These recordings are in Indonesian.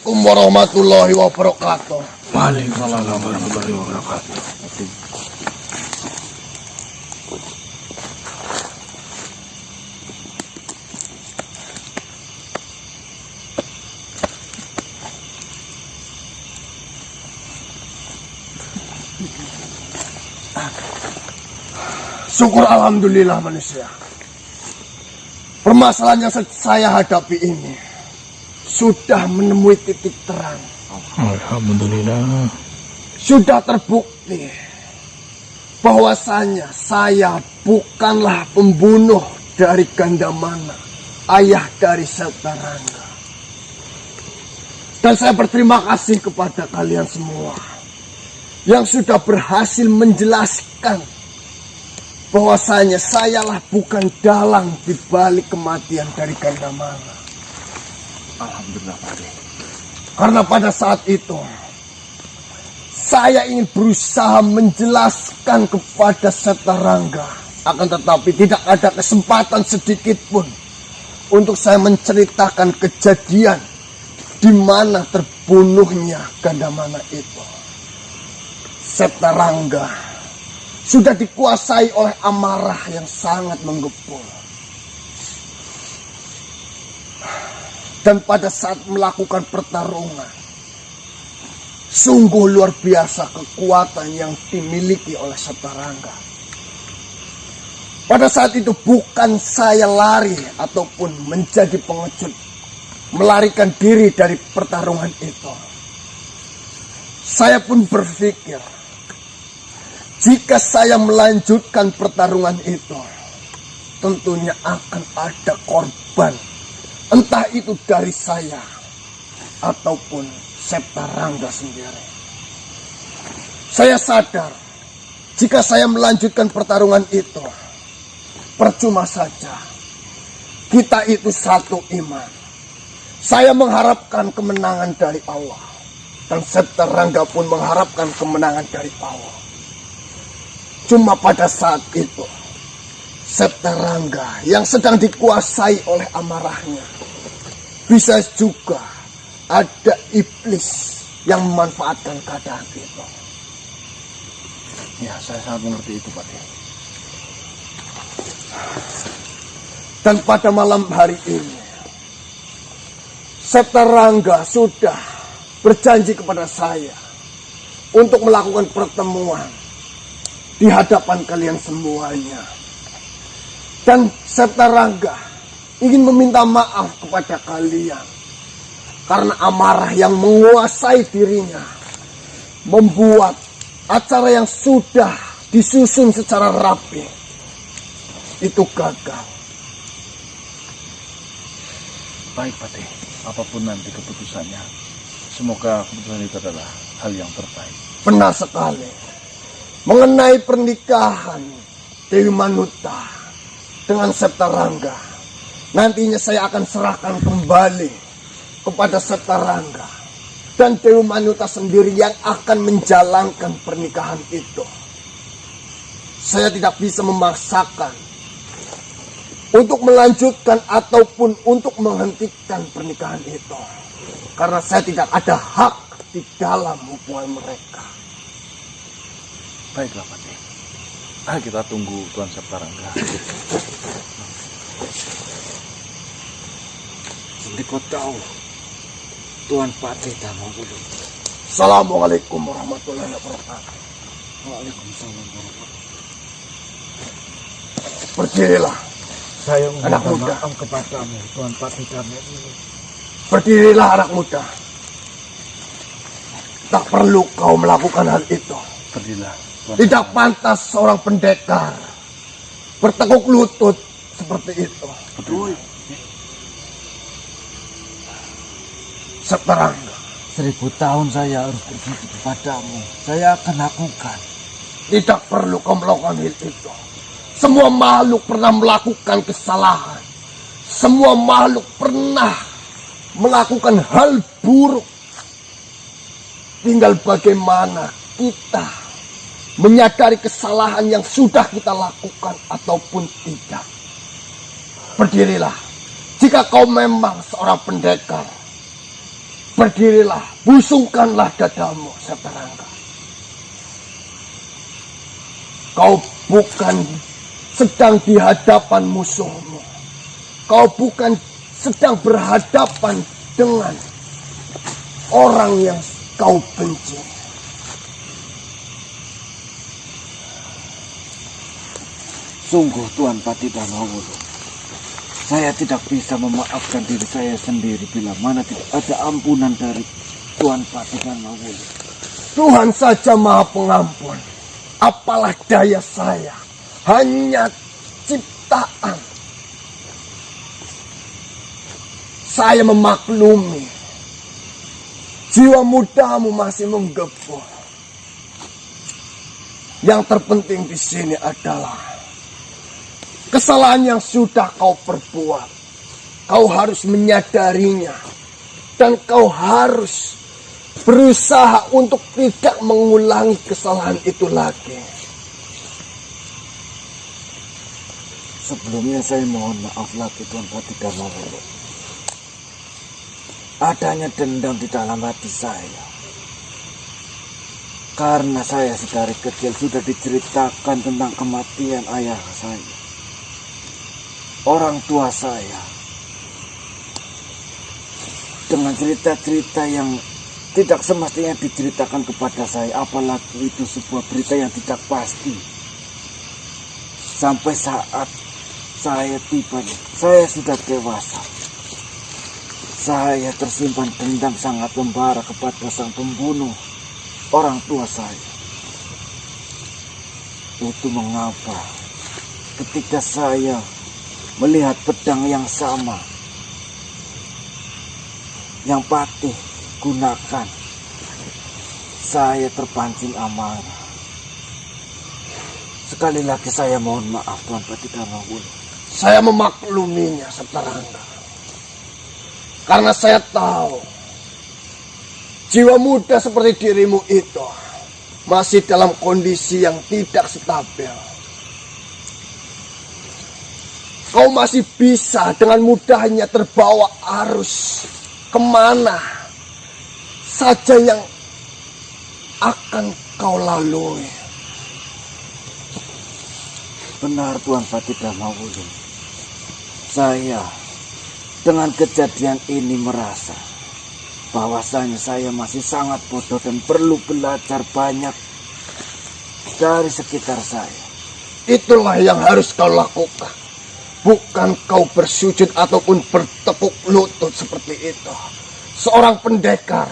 Assalamualaikum warahmatullahi wabarakatuh. Waalaikumsalam warahmatullahi wabarakatuh. Syukur alhamdulillah manusia. Permasalahan yang saya hadapi ini sudah menemui titik terang. Alhamdulillah. Sudah terbukti bahwasanya saya bukanlah pembunuh dari Gandamana, ayah dari Setarangga. Dan saya berterima kasih kepada kalian semua yang sudah berhasil menjelaskan bahwasanya sayalah bukan dalang di balik kematian dari Gandamana. Alhamdulillah, Pak De. Karena pada saat itu saya ingin berusaha menjelaskan kepada Setarangga, akan tetapi tidak ada kesempatan sedikit pun untuk saya menceritakan kejadian di mana terbunuhnya Gandamana itu. Setarangga sudah dikuasai oleh amarah yang sangat menggepul. Dan pada saat melakukan pertarungan, sungguh luar biasa kekuatan yang dimiliki oleh Setarangga. Pada saat itu bukan saya lari ataupun menjadi pengecut, melarikan diri dari pertarungan itu. Saya pun berpikir, jika saya melanjutkan pertarungan itu, tentunya akan ada korban. Entah itu dari saya ataupun Setarangga sendiri. Saya sadar, jika saya melanjutkan pertarungan itu, percuma saja. Kita itu satu iman. Saya mengharapkan kemenangan dari Allah, dan Setarangga pun mengharapkan kemenangan dari Allah. Cuma pada saat itu, Setarangga yang sedang dikuasai oleh amarahnya, bisa juga ada iblis yang memanfaatkan keadaan itu. Ya, saya sangat mengerti itu, Pak De. Dan pada malam hari ini, Setarangga sudah berjanji kepada saya untuk melakukan pertemuan di hadapan kalian semuanya. Dan Setarangga ingin meminta maaf kepada kalian karena amarah yang menguasai dirinya membuat acara yang sudah disusun secara rapi itu gagal. Baik, Pak De. Apapun nanti keputusannya, semoga keputusan itu adalah hal yang terbaik. Benar sekali. Mengenai pernikahan Dewi Manuta dengan Setarangga, nantinya saya akan serahkan kembali kepada Setarangga. Dan Dewi Manuta sendiri yang akan menjalankan pernikahan itu. Saya tidak bisa memaksakan untuk melanjutkan ataupun untuk menghentikan pernikahan itu. Karena saya tidak ada hak di dalam hubungan mereka. Baiklah, Pak De. Kita tunggu Tuan Setarangga. Jadi kau tahu, Tuan Pak De dah mau dulu. Assalamualaikum warahmatullahi wabarakatuh. Waalaikumsalam warahmatullahi wabarakatuh. Berdirilah. Saya Anak mohon muda. maaf kepadamu, Tuan Pak De kami ini. Berdirilah anak muda. Tak perlu kau melakukan hal itu. Berdirilah, Tuan. Tidak pantas seorang pendekar bertekuk lutut seperti itu. Betul. Setarangga, 1000 tahun saya harus begitu kepadamu. Saya akan lakukan. tidak perlu kau melakukan hal itu. Semua makhluk pernah melakukan kesalahan. Semua makhluk pernah melakukan hal buruk. Tinggal bagaimana kita menyadari kesalahan yang sudah kita lakukan ataupun tidak. Berdirilah. Jika kau memang seorang pendekar, Berdirilah, busungkanlah dadamu, Satarangga. Kau bukan sedang di hadapan musuhmu. Kau bukan sedang berhadapan dengan orang yang kau benci. Sungguh Tuan Pati Darmawulo, saya tidak bisa memaafkan diri saya sendiri bila mana tidak ada ampunan dari Tuan Pati Darmawulo. Tuhan saja Maha Pengampun. Apalah daya saya, hanya ciptaan. Saya memaklumi, jiwa mudamu masih menggebu. Yang terpenting di sini adalah kesalahan yang sudah kau perbuat. Kau harus menyadarinya. Dan kau harus berusaha untuk tidak mengulangi kesalahan itu lagi. Sebelumnya saya mohon maaf lagi Tuan Pati Darmawulo. Adanya dendam di dalam hati saya. Karena saya sedari kecil sudah diceritakan tentang kematian ayah saya. Orang tua saya. Dengan cerita-cerita yang tidak semestinya diceritakan kepada saya. Apalagi itu sebuah berita yang tidak pasti. Sampai saat saya tiba, saya sudah dewasa. Saya tersimpan dendam sangat membara kepada sang pembunuh orang tua saya. Itu mengapa ketika saya melihat pedang yang sama yang Patih gunakan, saya terpancing amarah. Sekali lagi saya mohon maaf Tuan Pati Darmawulo. Saya memakluminya, Satarangga. Karena saya tahu jiwa muda seperti dirimu itu masih dalam kondisi yang tidak stabil. Kau masih bisa dengan mudahnya terbawa arus kemana saja yang akan kau lalui. Benar Tuan Pati Darmawulo. Saya dengan kejadian ini merasa bahwasanya saya masih sangat bodoh dan perlu belajar banyak dari sekitar saya. Itulah yang harus kau lakukan. Bukan kau bersujud ataupun bertepuk lutut seperti itu. Seorang pendekar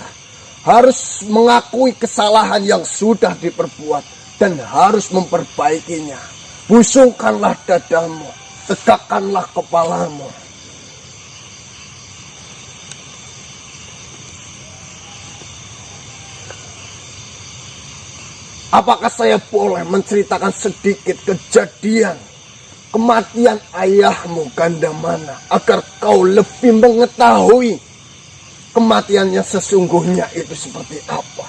harus mengakui kesalahan yang sudah diperbuat dan harus memperbaikinya. Busungkanlah dadamu, tegakkanlah kepalamu. Apakah saya boleh menceritakan sedikit kejadian kematian ayahmu Gandamana agar kau lebih mengetahui kematiannya sesungguhnya itu seperti apa?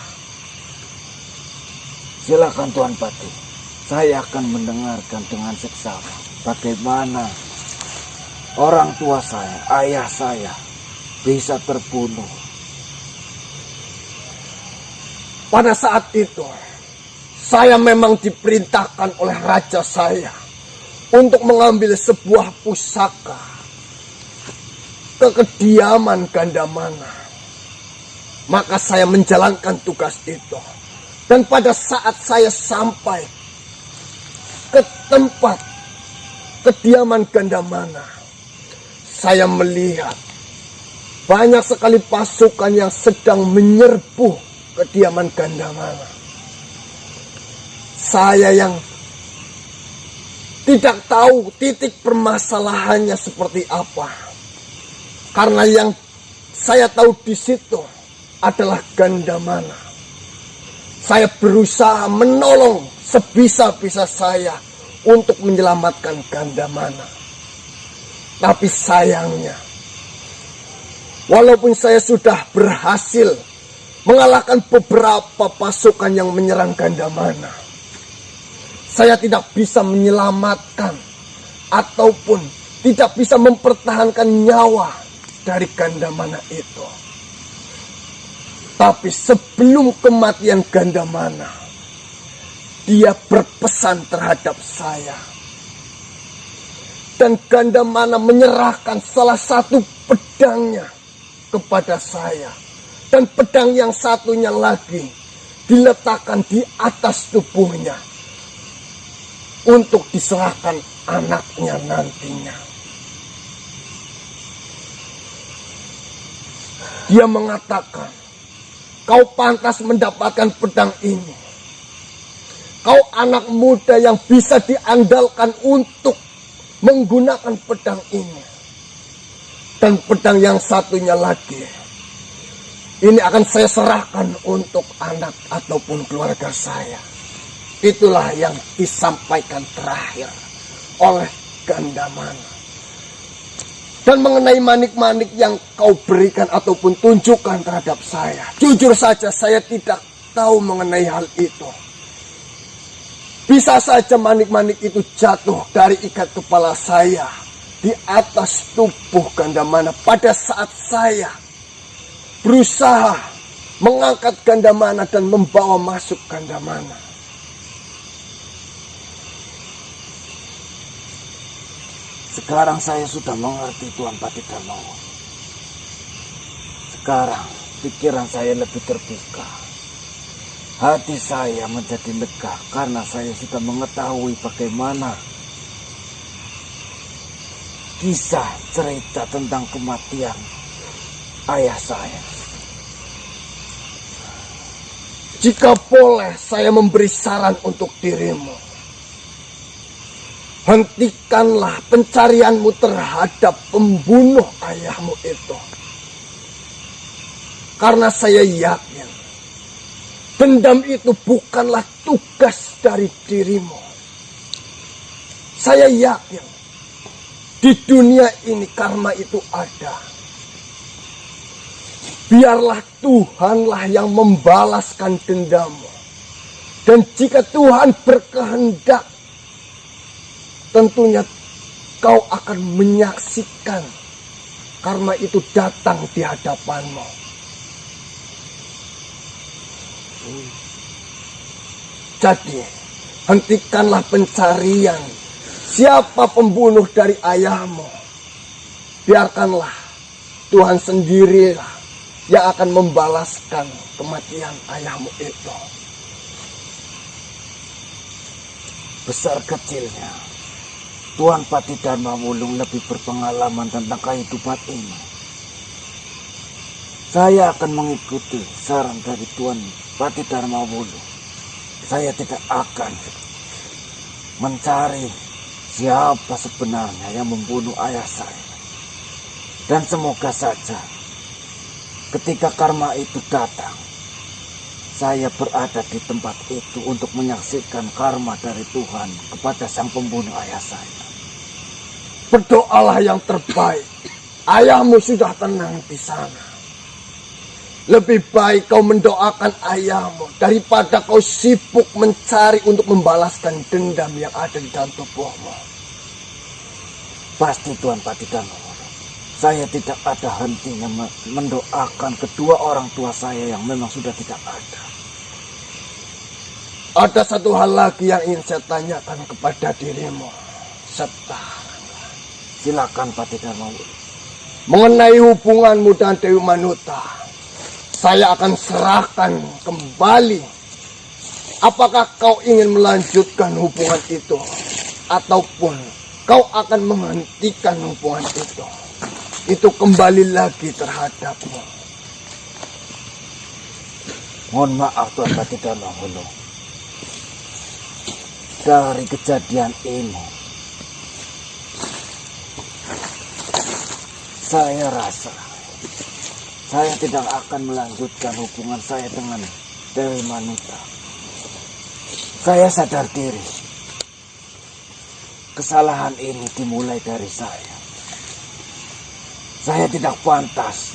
Silakan Tuan Pati. Saya akan mendengarkan dengan seksama bagaimana orang tua saya, ayah saya bisa terbunuh. Pada saat itu saya memang diperintahkan oleh raja saya untuk mengambil sebuah pusaka ke kediaman Gandamana. Maka saya menjalankan tugas itu. Dan pada saat saya sampai ke tempat kediaman Gandamana, saya melihat banyak sekali pasukan yang sedang menyerbu kediaman Gandamana. Saya yang tidak tahu titik permasalahannya seperti apa. Karena yang saya tahu di situ adalah Gandamana. Saya berusaha menolong sebisa-bisa saya untuk menyelamatkan Gandamana. Tapi sayangnya, walaupun saya sudah berhasil mengalahkan beberapa pasukan yang menyerang Gandamana, saya tidak bisa menyelamatkan ataupun tidak bisa mempertahankan nyawa dari Gandamana itu. Tapi sebelum kematian Gandamana, dia berpesan terhadap saya. Dan Gandamana menyerahkan salah satu pedangnya kepada saya. Dan pedang yang satunya lagi diletakkan di atas tubuhnya untuk diserahkan anaknya nantinya. Dia mengatakan, kau pantas mendapatkan pedang ini. Kau anak muda yang bisa diandalkan untuk menggunakan pedang ini. Dan pedang yang satunya lagi, ini akan saya serahkan untuk anak ataupun keluarga saya. Itulah yang disampaikan terakhir oleh Gandamana. Dan mengenai manik-manik yang kau berikan ataupun tunjukkan terhadap saya, jujur saja saya tidak tahu mengenai hal itu. Bisa saja manik-manik itu jatuh dari ikat kepala saya di atas tubuh Gandamana pada saat saya berusaha mengangkat Gandamana dan membawa masuk Gandamana. Sekarang saya sudah mengerti Tuan Patidharma. Sekarang pikiran saya lebih terbuka. Hati saya menjadi lega karena saya sudah mengetahui bagaimana kisah cerita tentang kematian ayah saya. Jika boleh saya memberi saran untuk dirimu, hentikanlah pencarianmu terhadap pembunuh ayahmu itu. Karena saya yakin dendam itu bukanlah tugas dari dirimu. Saya yakin di dunia ini karma itu ada. Biarlah Tuhanlah yang membalaskan dendammu. Dan jika Tuhan berkehendak, tentunya kau akan menyaksikan karma itu datang di hadapanmu. Jadi, hentikanlah pencarian siapa pembunuh dari ayahmu. Biarkanlah Tuhan sendirilah yang akan membalaskan kematian ayahmu itu. Besar kecilnya, Tuan Patidharma Wulung lebih berpengalaman tentang kehidupan ini. Saya akan mengikuti saran dari Tuan Patidharma Wulung. Saya tidak akan mencari siapa sebenarnya yang membunuh ayah saya. Dan semoga saja ketika karma itu datang, saya berada di tempat itu untuk menyaksikan karma dari Tuhan kepada sang pembunuh ayah saya. Berdoalah yang terbaik. Ayahmu sudah tenang di sana. Lebih baik kau mendoakan ayahmu daripada kau sibuk mencari untuk membalaskan dendam yang ada di dalam tubuhmu. Pasti Tuan Patidharma, saya tidak ada hentinya mendoakan kedua orang tua saya yang memang sudah tidak ada. Ada satu hal lagi yang ingin saya tanyakan kepada dirimu, Setar. Silakan Patidharma. Mengenai hubunganmu dengan Dewi Manuta, saya akan serahkan kembali. Apakah kau ingin melanjutkan hubungan itu, ataupun kau akan menghentikan hubungan itu? Itu kembali lagi terhadapmu. Mohon maaf Tuan Patidharma Wulung. Dari kejadian ini, saya rasa saya tidak akan melanjutkan hubungan saya dengan Dewi Manuta. Saya sadar diri. Kesalahan ini dimulai dari saya. Saya tidak pantas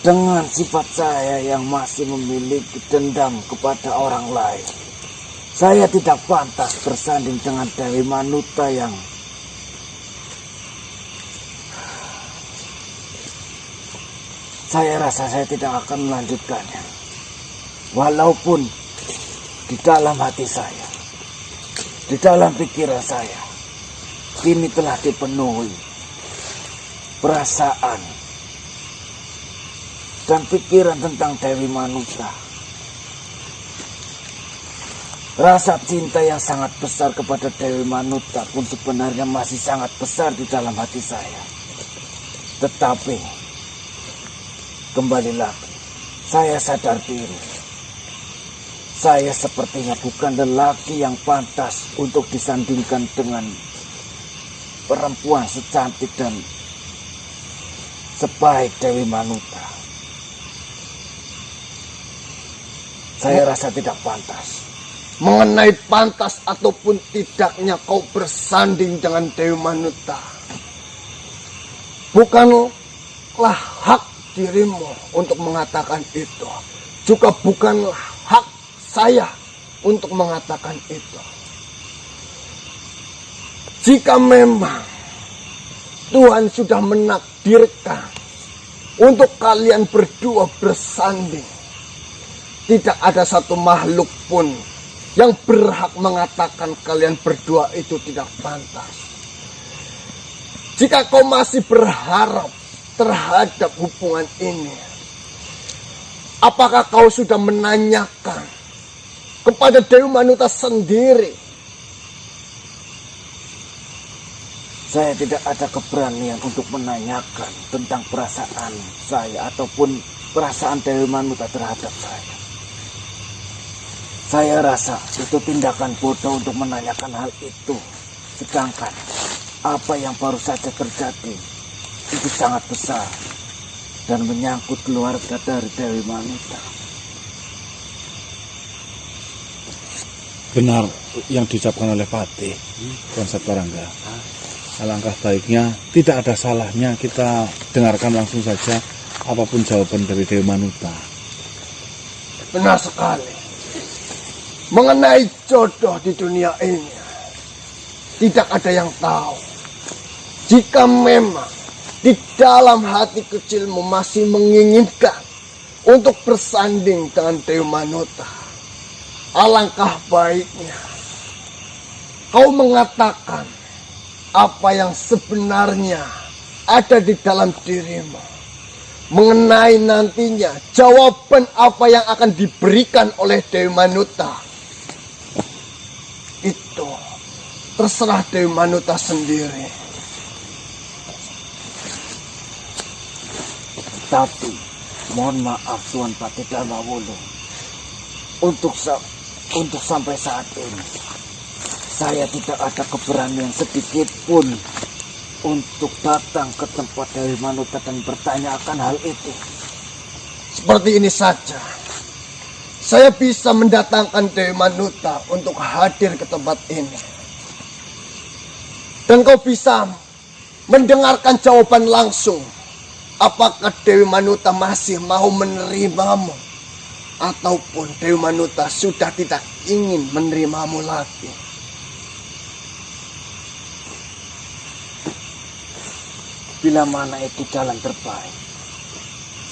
dengan sifat saya yang masih memiliki dendam kepada orang lain. Saya tidak pantas bersanding dengan Dewi Manuta yang saya rasa saya tidak akan melanjutkannya. Walaupun di dalam hati saya, di dalam pikiran saya, kini telah dipenuhi perasaan dan pikiran tentang Dewi Manuta. Rasa cinta yang sangat besar kepada Dewi Manuta pun sebenarnya masih sangat besar di dalam hati saya. Tetapi kembali lagi, saya sadar diri. Saya sepertinya bukan lelaki yang pantas untuk disandingkan dengan perempuan secantik dan sebaik Dewi Manuta. Saya rasa tidak pantas. Mengenai pantas ataupun tidaknya kau bersanding dengan Dewi Manuta, bukanlah hak dirimu untuk mengatakan itu. Juga bukanlah hak saya untuk mengatakan itu. Jika memang Tuhan sudah menakdirkan untuk kalian berdua bersanding, tidak ada satu makhluk pun yang berhak mengatakan kalian berdua itu tidak pantas. Jika kau masih berharap terhadap hubungan ini, apakah kau sudah menanyakan kepada Dewi Manuta sendiri? Saya tidak ada keberanian untuk menanyakan tentang perasaan saya ataupun perasaan Dewi Manuta terhadap saya. Saya rasa itu tindakan bodoh untuk menanyakan hal itu. Sedangkan apa yang baru saja terjadi itu sangat besar dan menyangkut keluarga dari Dewi Manuta. Benar yang diucapkan oleh Patih, Tuan Satarangga. Alangkah baiknya tidak ada salahnya kita dengarkan langsung saja apapun jawaban dari Dewi Manuta. Benar sekali. Mengenai jodoh di dunia ini, tidak ada yang tahu. Jika memang di dalam hati kecilmu masih menginginkan untuk bersanding dengan Dewi Manuta, alangkah baiknya kau mengatakan apa yang sebenarnya ada di dalam dirimu. Mengenai nantinya jawaban apa yang akan diberikan oleh Dewi Manuta, itu terserah Dewi Manuta sendiri. Tapi mohon maaf Tuan Patih Darmawulo, untuk sampai saat ini saya tidak ada keberanian sedikit pun untuk datang ke tempat Dewi Manuta dan bertanya akan hal itu. Seperti ini saja, saya bisa mendatangkan Dewi Manuta untuk hadir ke tempat ini. Dan kau bisa mendengarkan jawaban langsung. Apakah Dewi Manuta masih mau menerimamu, ataupun Dewi Manuta sudah tidak ingin menerimamu lagi. Bila mana itu jalan terbaik,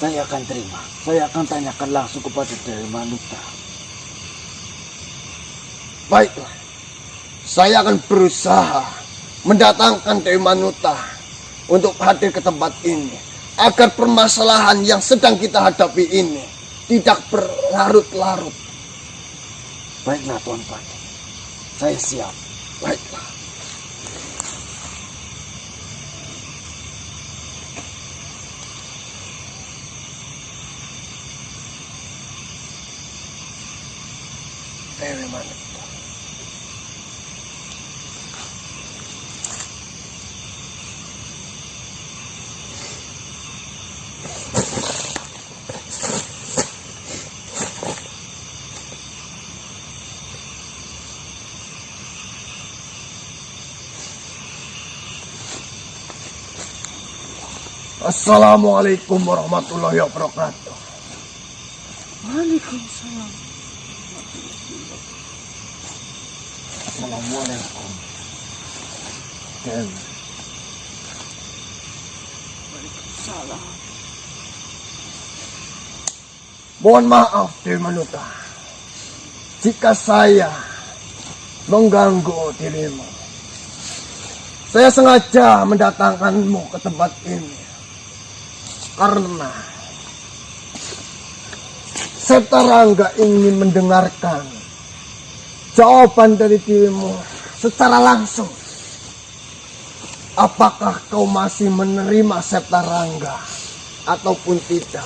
saya akan terima. Saya akan tanyakan langsung kepada Dewi Manuta. Baiklah, saya akan berusaha mendatangkan Dewi Manuta untuk hadir ke tempat ini, agar permasalahan yang sedang kita hadapi ini tidak berlarut-larut. Baiklah Tuan Patih, saya siap. Baiklah. Dewi Manuta. Assalamualaikum warahmatullahi wabarakatuh. Waalaikumsalam. Assalamualaikum. Dewi. Salam. Mohon maaf, Dewi Manuta, jika saya mengganggu dirimu. Saya sengaja mendatangkanmu ke tempat ini karena Setarangga ingin mendengarkan jawaban dari dirimu secara langsung. Apakah kau masih menerima Setarangga ataupun tidak?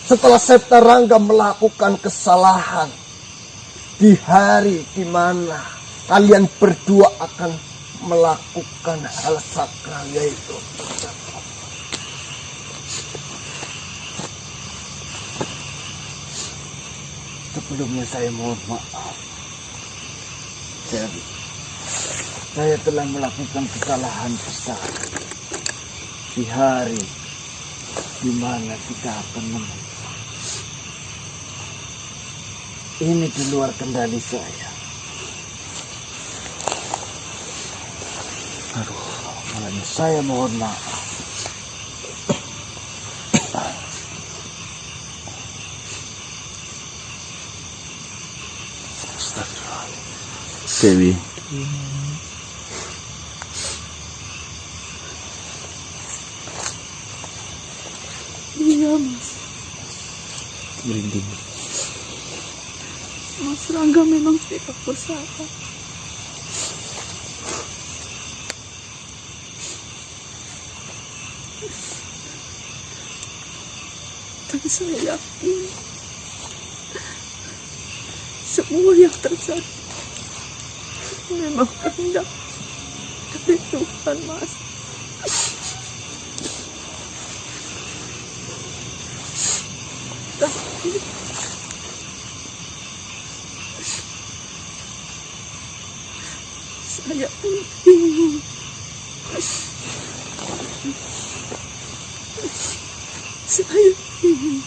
Setelah Setarangga melakukan kesalahan di hari di mana kalian berdua akan melakukan hal sakral, yaitu sebelumnya saya mohon maaf. Jadi, saya telah melakukan kesalahan besar di hari di mana kita akan menemukan. Ini di luar kendali saya. Aduh, malah nyesek. Saya mohon maaf. Dewi, Iya mas, merinding. Mas Rangga memang tidak bersalah. Dan saya yakin semua yang terjadi memang kehendak dari Tuhan, mas. Tapi saya pun bingung. Saya bingung.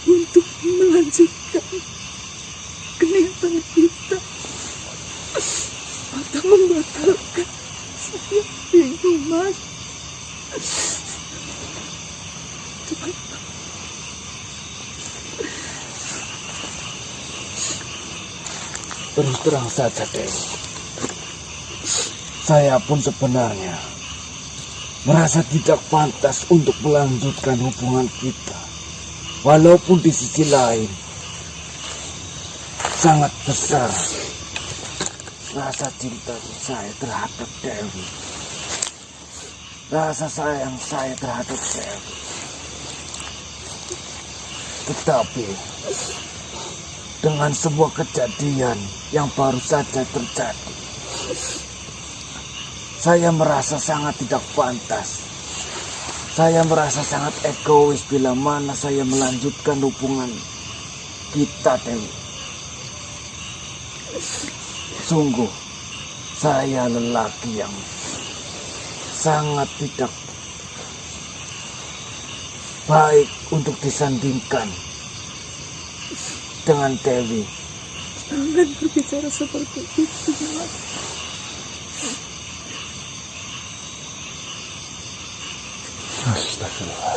Untuk melanjutkan kegiatan kita atau membatalkan. Saya bingung, mas. Terus terang saja, Dewi. Saya pun sebenarnya merasa tidak pantas untuk melanjutkan hubungan kita. Walaupun di sisi lain sangat besar rasa cinta saya terhadap Dewi. Rasa sayang saya terhadap Dewi. Tetapi dengan sebuah kejadian yang baru saja terjadi, saya merasa sangat tidak pantas. Saya merasa sangat egois bila mana saya melanjutkan hubungan kita, Dewi. Sungguh, saya lelaki yang sangat tidak baik untuk disandingkan dengan Dewi. Jangan berbicara seperti itu, mas. Astagfirullah.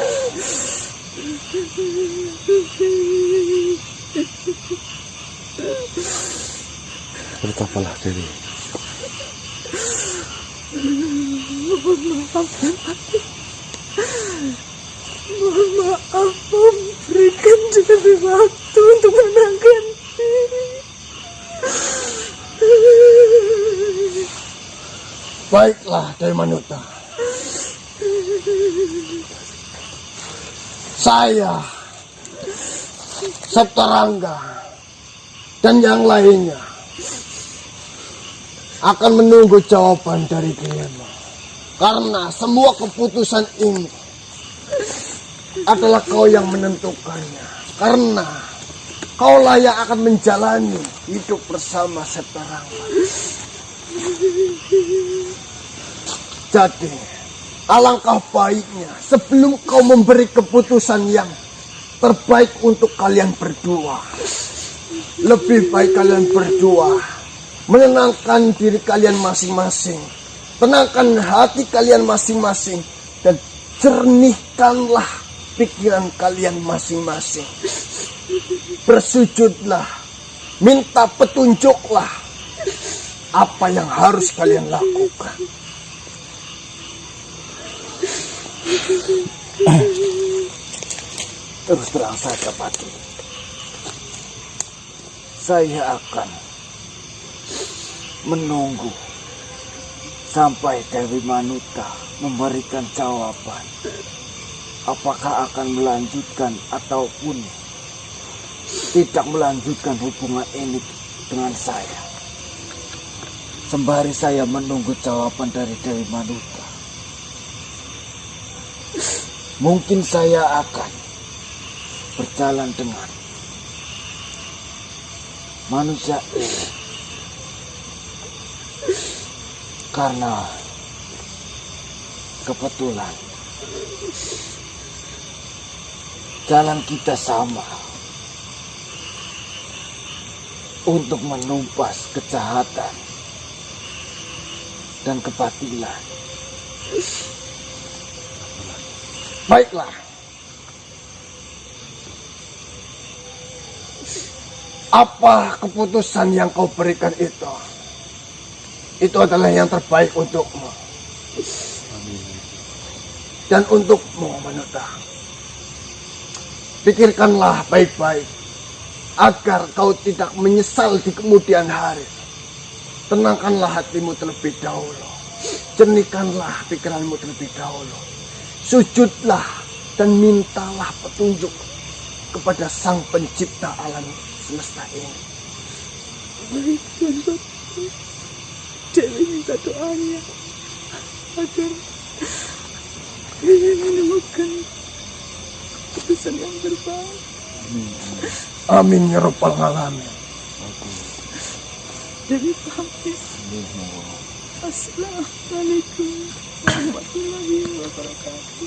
Bertapalah, Dewi. Mohon maaf, mohon maaf, memberikan Dewi waktu untuk menenangkan diri. baiklah Dewi Manuta. Saya, Setarangga, dan yang lainnya akan menunggu jawaban dari dirimu. Karena semua keputusan ini adalah kau yang menentukannya. Karena kaulah yang akan menjalani hidup bersama Setarangga. Jadi, alangkah baiknya sebelum kau memberi keputusan yang terbaik untuk kalian berdua, lebih baik kalian berdua menenangkan diri kalian masing-masing, tenangkan hati kalian masing-masing, dan jernihkanlah pikiran kalian masing-masing. Bersujudlah, minta petunjuklah apa yang harus kalian lakukan. Terus terang saja, Pati, saya akan menunggu sampai Dewi Manuta memberikan jawaban apakah akan melanjutkan ataupun tidak melanjutkan hubungan ini dengan saya. Sembari saya menunggu jawaban dari Dewi Manuta, mungkin saya akan berjalan dengan manusia ini, karena kebetulan jalan kita sama untuk menumpas kejahatan dan kebatilan. Baiklah. Apa keputusan yang kau berikan itu? Itu adalah yang terbaik untukmu. Dan untukmu, Manuta. Pikirkanlah baik-baik agar kau tidak menyesal di kemudian hari. Tenangkanlah hatimu terlebih dahulu. Jernihkanlah pikiranmu terlebih dahulu. Sujudlah dan mintalah petunjuk kepada Sang Pencipta alam semesta ini. Baik, Tuan Pati. Dewi minta doanya agar kalian menemukan keputusan yang terbaik. Amin ya rabbal alamin. Dewi pamit. Assalamualaikum warahmatullahi wabarakatuh.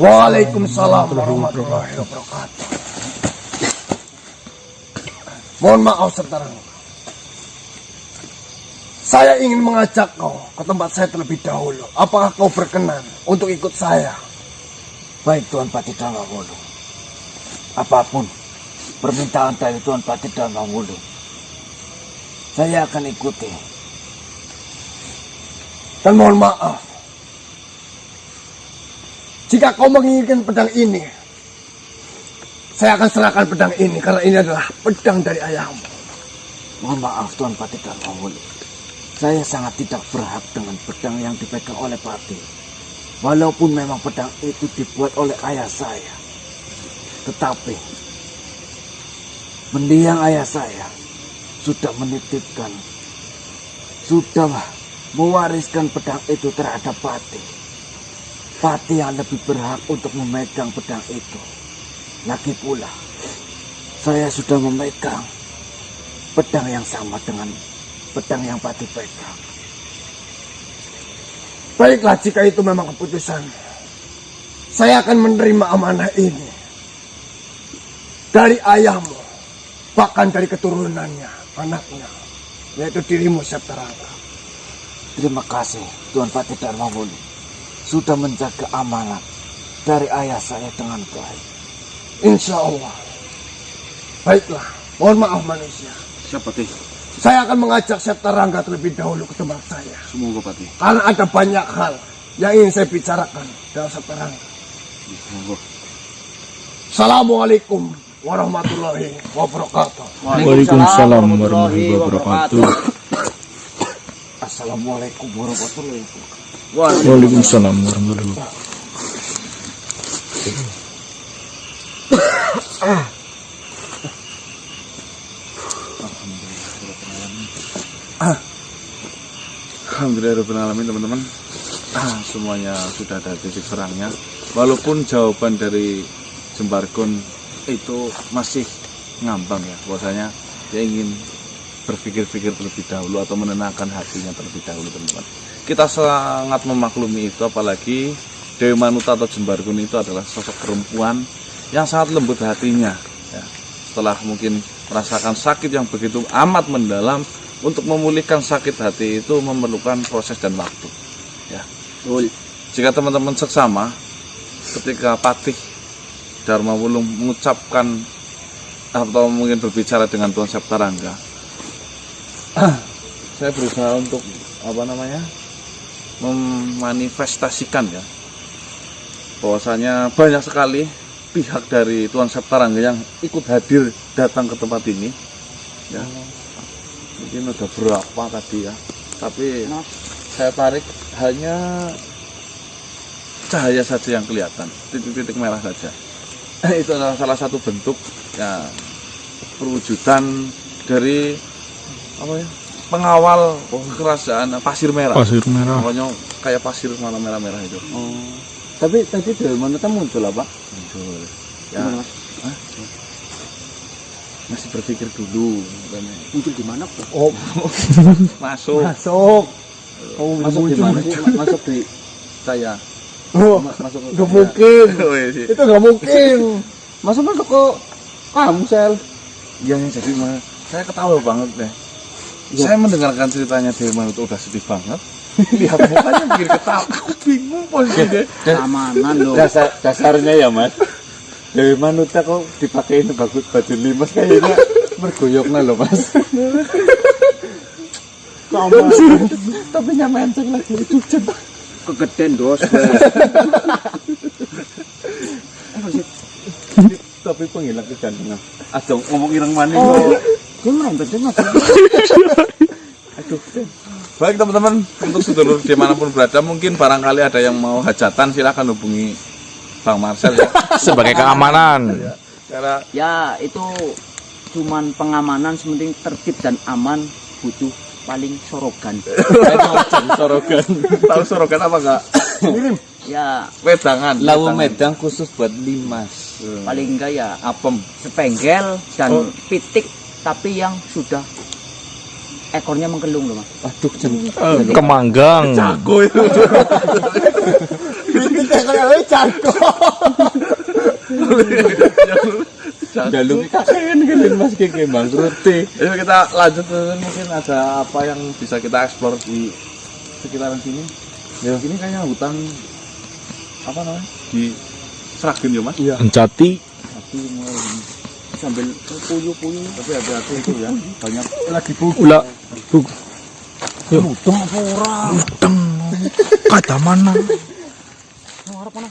Waalaikumsalam warahmatullahi wabarakatuh. Mohon maaf Setarang. Saya ingin mengajak kau ke tempat saya terlebih dahulu. Apakah kau berkenan untuk ikut saya? Baik, Tuan Pati Damawulu. Apapun permintaan dari Tuan Pati Damawulu, saya akan ikuti. Dan mohon maaf, jika kau menginginkan pedang ini, saya akan serahkan pedang ini karena ini adalah pedang dari ayahmu. Mohon maaf, Tuan Pati Damawulu. Saya sangat tidak berhak dengan pedang yang dipegang oleh Pati. Walaupun memang pedang itu dibuat oleh ayah saya. Tetapi mendiang ayah saya sudah menitipkan, sudah mewariskan pedang itu terhadap Pati. Pati yang lebih berhak untuk memegang pedang itu. Lagi pula, saya sudah memegang pedang yang sama dengan pedang yang Pati pegang. Baiklah, jika itu memang keputusan, saya akan menerima amanah ini dari ayahmu, bahkan dari keturunannya, anaknya, yaitu dirimu, Setarangga. Terima kasih, Tuan Pati Damawulu, sudah menjaga amanat dari ayah saya dengan baik. Insya Allah. Baiklah, mohon maaf manusia. Siapa teh? Saya akan mengajak Setarangga terlebih dahulu ke tempat saya. Semoga Pati. Karena ada banyak hal yang ingin saya bicarakan dalam Setarangga. Semoga. Assalamualaikum warahmatullahi wabarakatuh. Waalaikumsalam warahmatullahi wabarakatuh. Assalamualaikum warahmatullahi wabarakatuh. Waalaikumsalam warahmatullahi wabarakatuh. Alhamdulillahirrahmanirrahim, teman-teman. Semuanya sudah ada titik terangnya. Walaupun jawaban dari Jembargon itu masih ngambang ya, bahwasanya dia ingin berpikir-pikir terlebih dahulu atau menenangkan hatinya terlebih dahulu, teman-teman. Kita sangat memaklumi itu, apalagi Dewi Manuta atau Jembargon itu adalah sosok perempuan yang sangat lembut hatinya ya. Setelah mungkin merasakan sakit yang begitu amat mendalam, untuk memulihkan sakit hati itu memerlukan proses dan waktu. Ya. Jika teman-teman seksama, ketika Patih Dharma Wulung mengucapkan atau mungkin berbicara dengan Tuan Saptarangga, saya berusaha untuk memanifestasikan ya, bahwasanya banyak sekali pihak dari Tuan Saptarangga yang ikut hadir datang ke tempat ini ya. Mungkin ada berapa tadi ya, tapi saya tarik hanya cahaya saja yang kelihatan, titik-titik merah saja. Itu adalah salah satu bentuk ya, perwujudan dari pengawal kerajaan Pasir Merah. Pasir Merah. Pokoknya kayak pasir warna merah-merah itu. Tapi tadi Dewa Manuta muncul apa? Muncul. Ya. Masih berpikir dulu. Muncul di mana, Pak? Oh, Masuk. masuk. Oh, Masuk di mana? Masuk di Saya. Oh, Masuk ke nggak mungkin. Oh, iya sih. Itu nggak mungkin. masuk ke kamu, Sel. Iya, jadi saya ketawa banget deh. Saya mendengarkan ceritanya Dewi Manuta udah sedih banget. Lihat mukanya bikin ketawa. Aku bingung posisinya. Keamanan loh. Dasarnya ya Mas, Dewi Manuta kok dipakein baju limas kayaknya bergoyoknya loh Mas. Tapi nyamenceng lagi cucet. Kegeden dos. Tapi penghilang kegantengan. Aduh ngomong ireng manis. Gimana betul? Aduh. Baik teman-teman, untuk sedulur dimanapun berada, mungkin barangkali ada yang mau hajatan, silakan hubungi Bang Marcel ya. Sebagai keamanan. Karena Ya, itu cuman pengamanan, sementing tertib dan aman, butuh paling sorogan. Sorogan. tahu sorogan apa enggak? Ya, Wedangan. Lawu wedangan. medang khusus buat limas. paling enggak ya Apem. sepenggel dan pitik, tapi yang sudah ekornya mengkelung loh, Mas. Aduh, kemanggang. Jago itu. Kita kayak jago. Jalur kakek kan Mas Keke Bang Ruti. Ayo kita lanjut, mungkin ada apa yang bisa kita eksplor di sekitaran sini. Ya ini kayaknya hutan apa namanya? Di Sragen ya Mas? Iya. Encati. Tapi mulai ini. Sambil puyuh-puyuh. Tapi hati-hati itu ya. Banyak Lagi buku. Ula. Udang apa ora? Kata mana? Arep ana.